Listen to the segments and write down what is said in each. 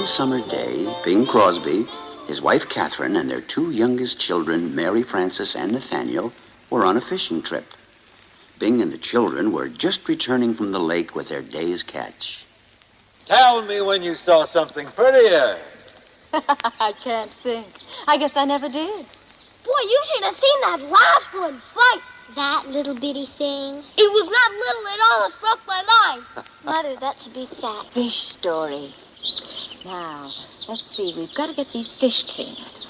One summer day, Bing Crosby, his wife Kathryn, and their two youngest children, Mary Frances and Nathaniel, were on a fishing trip. Bing and the children were just returning from the lake with their day's catch. Tell me when you saw something prettier. I can't think. I guess I never did. Boy, you should have seen that last one fight. That little bitty thing. It was not little. It almost broke my line. Mother, that's a big fat Fish story. Now, let's see. We've got to get these fish cleaned.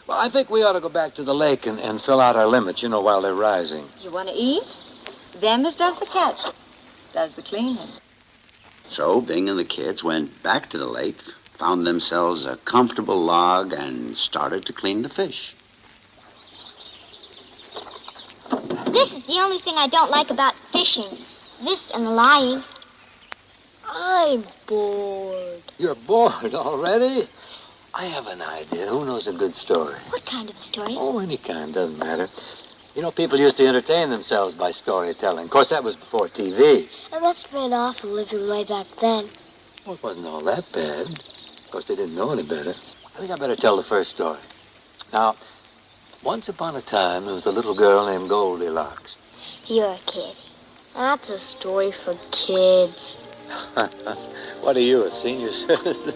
Well, I think we ought to go back to the lake and fill out our limits, while they're rising. You want to eat? Dennis does the catch. Does the cleaning. So Bing and the kids went back to the lake, found themselves a comfortable log, and started to clean the fish. This is the only thing I don't like about fishing. This and the lying. I'm bored. You're bored already? I have an idea. Who knows a good story? What kind of story? Oh, any kind. Doesn't matter. People used to entertain themselves by storytelling. Of course, that was before TV. I must have been awful living way back then. Well, it wasn't all that bad. Of course, they didn't know any better. I think I better tell the first story. Now, once upon a time, there was a little girl named Goldilocks. You're a kid. That's a story for kids. What are you, a senior citizen?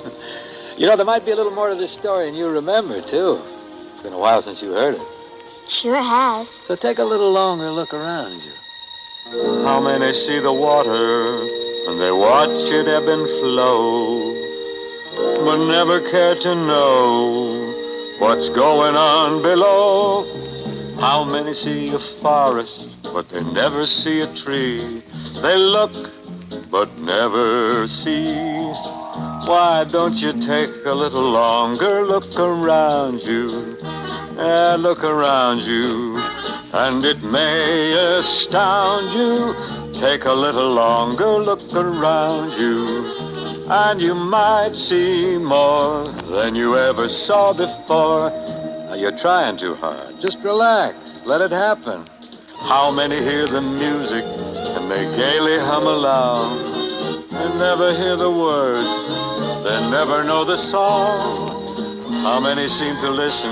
There might be a little more to this story than you remember, too. It's been a while since you heard it. Sure has. So take a little longer look around you. How many see the water and they watch it ebb and flow, but never care to know what's going on below? How many see a forest, but they never see a tree? They look, but never see. Why don't you take a little longer look around you? Yeah, look around you, and it may astound you. Take a little longer look around you, and you might see more than you ever saw before. Now, you're trying too hard. Just relax. Let it happen. How many hear the music and they gaily hum along? They never hear the words. They never know the song. How many seem to listen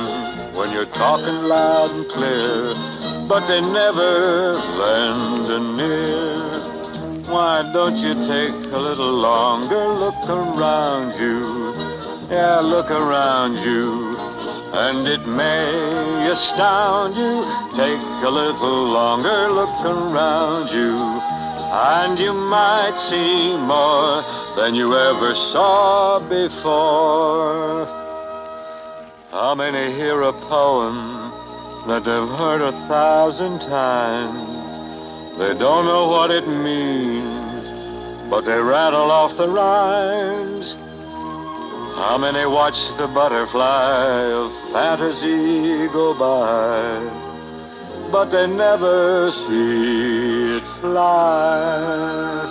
when you're talking loud and clear, but they never lend an ear? Why don't you take a little longer look around you? Yeah, look around you, and it may astound you. Take a little longer look around you, and you might see more than you ever saw before. How many hear a poem that they've heard 1,000 times? They don't know what it means, but they rattle off the rhymes. How many watch the butterfly of fantasy go by, but they never see it fly?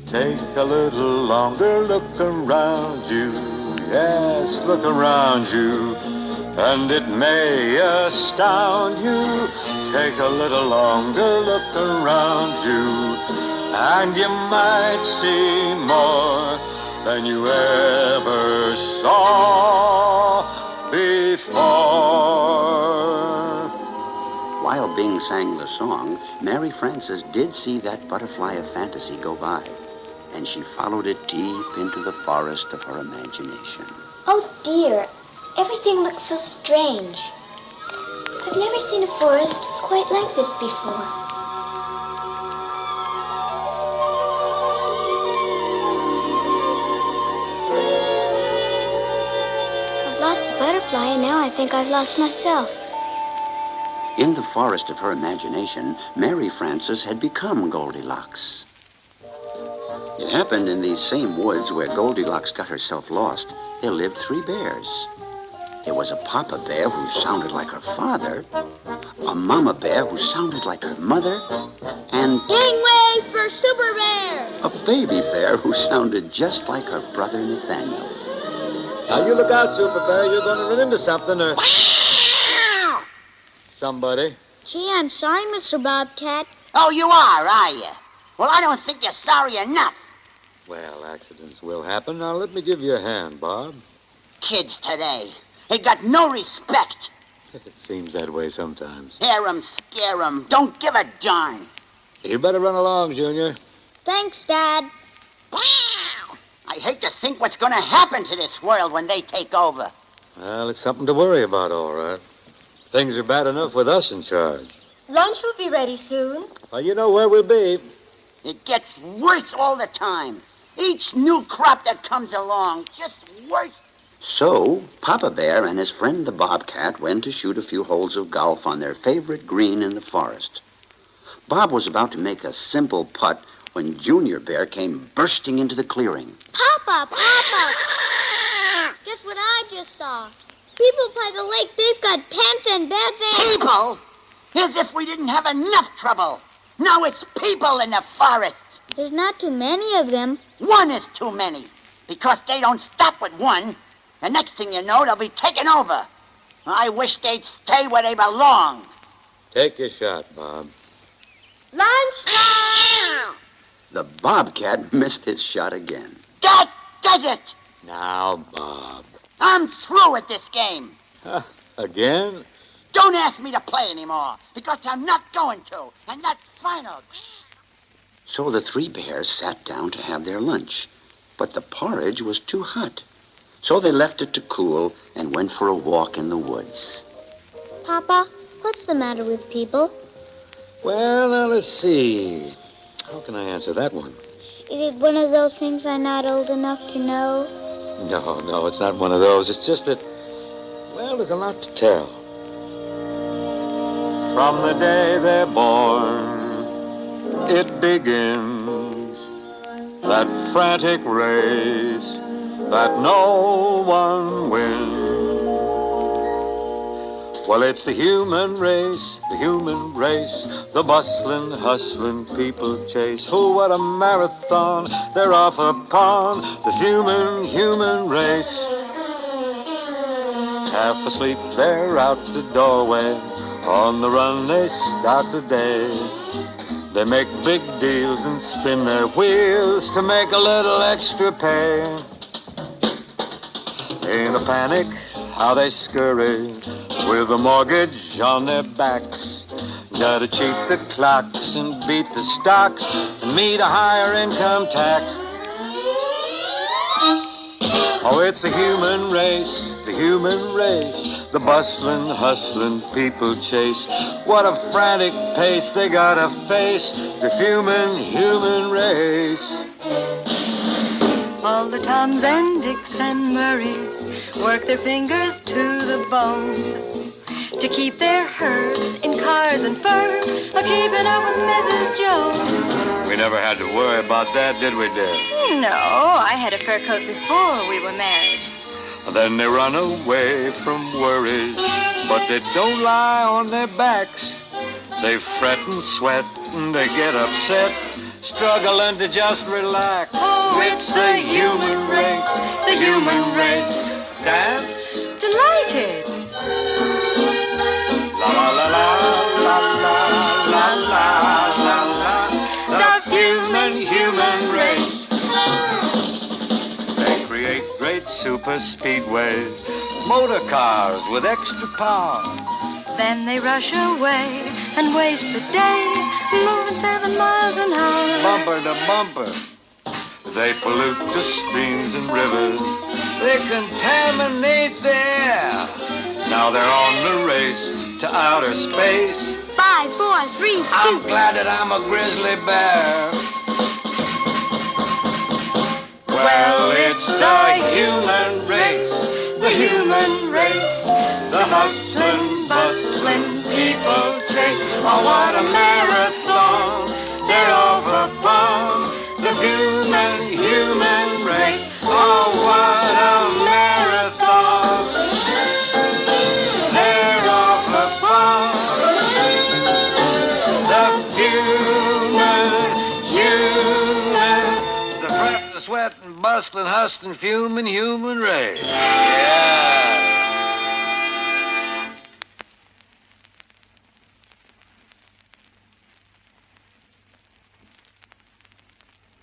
Take a little longer look around you. Yes, look around you, and it may astound you. Take a little longer look around you, and you might see more than you ever saw before. While Bing sang the song, Mary Frances did see that butterfly of fantasy go by, and she followed it deep into the forest of her imagination. Oh dear, everything looks so strange. I've never seen a forest quite like this before. I've lost the butterfly, and now I think I've lost myself. In the forest of her imagination, Mary Frances had become Goldilocks. It happened in these same woods where Goldilocks got herself lost. There lived 3 bears. There was a papa bear who sounded like her father, a mama bear who sounded like her mother, and Gangway for Super Bear! a baby bear who sounded just like her brother Nathaniel. Now, you look out, Super Bear. You're going to run into something or somebody. Gee, I'm sorry, Mr. Bobcat. Oh, you are you? Well, I don't think you're sorry enough. Well, accidents will happen. Now, let me give you a hand, Bob. Kids today, they got no respect. It seems that way sometimes. Hear 'em, scare 'em. Don't give a darn. You better run along, Junior. Thanks, Dad. Wow! I hate to think what's going to happen to this world when they take over. Well, it's something to worry about, all right. Things are bad enough with us in charge. Lunch will be ready soon. Well, you know where we'll be. It gets worse all the time. Each new crop that comes along, just worse. So, Papa Bear and his friend the Bobcat went to shoot a few holes of golf on their favorite green in the forest. Bob was about to make a simple putt when Junior Bear came bursting into the clearing. Papa! Guess what I just saw? People by the lake, they've got tents and beds and... People? As if we didn't have enough trouble. Now it's people in the forest. There's not too many of them. One is too many. Because they don't stop with one. The next thing you know, they'll be taken over. I wish they'd stay where they belong. Take your shot, Bob. Lunchtime! The Bobcat missed his shot again. That does it! Now, Bob. I'm through with this game. Again? Don't ask me to play anymore, because I'm not going to, and that's final. So the three bears sat down to have their lunch, but the porridge was too hot. So they left it to cool and went for a walk in the woods. Papa, what's the matter with people? Well, now, let's see. How can I answer that one? Is it one of those things I'm not old enough to know? No, it's not one of those. It's just that, well, there's a lot to tell. From the day they're born, it begins, that frantic race that no one wins. Well, it's the human race, the bustling, hustling people chase. Oh, what a marathon they're off upon, the human race. Half asleep, they're out the doorway. On the run, they start the day. They make big deals and spin their wheels to make a little extra pay. In a panic, how they scurry with a mortgage on their backs. Gotta cheat the clocks and beat the stocks and meet a higher income tax. Oh, it's the human race, the bustling, hustling people chase. What a frantic pace they gotta face, the human race. All the Toms and Dicks and Murrays work their fingers to the bones to keep their herds in cars and furs, keeping up with Mrs. Jones. We never had to worry about that, did we, dear? No, I had a fur coat before we were married. Then they run away from worries, but they don't lie on their backs. They fret and sweat and they get upset, struggling to just relax. Oh, it's the human race, the human race. Dance. Delighted. La la la la la la la la la. The human race. They create great super speedways, motor cars with extra power. Then they rush away and waste the day, moving 7 miles an hour. Bumper to bumper, they pollute the streams and rivers. They contaminate the air. Now they're on the race to outer space. 5, 4, 3, 2. I'm glad that I'm a grizzly bear. Well, it's the human race, the hustling, bustling people chase. Oh, what a marathon they're off upon, the human race. Oh, what a marathon they're off upon, the fret, the sweat, and bustling, hustling, human race. Yeah.